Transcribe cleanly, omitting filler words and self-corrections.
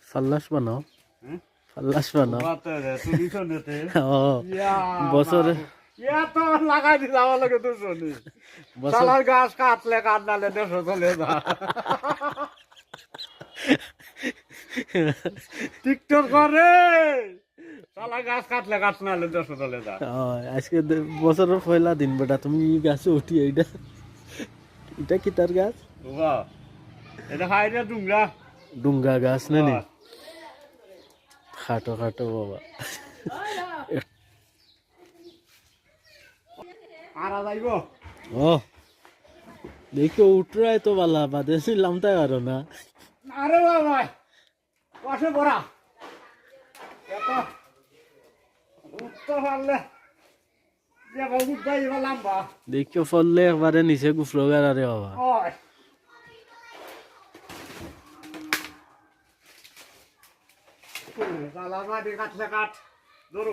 ফাল্লাস বানাও ফাল্লাস বানাও বছরে লাগাই দিলে আমার লোকে দুশনি সালার গাছ কাটলে কাটনালে 150 চলে যা টিকটক করে সালা গাছ কাটলে কাটনালে 150 চলে যা আজকে বছরের পয়লা দিন বেটা তুমি গাছে উঠি এইটা এটা কি তার গাছ বাবা এটা হাইরে ডুংরা ডুঙ্গা গাছ না নি খাটো খাটো বাবা আর যাইব ও দেখো উঠরাই তো বালা বাদে ছিলাম তাই আরো না আরে বাবা পাশে পড়া উত্তর পারলে যে বহুত যাই লম্বা দেখো ফললে একবারে নিচে গুফলো গারে বাবা ওই সালা মাটি কাটলে কাট ধরো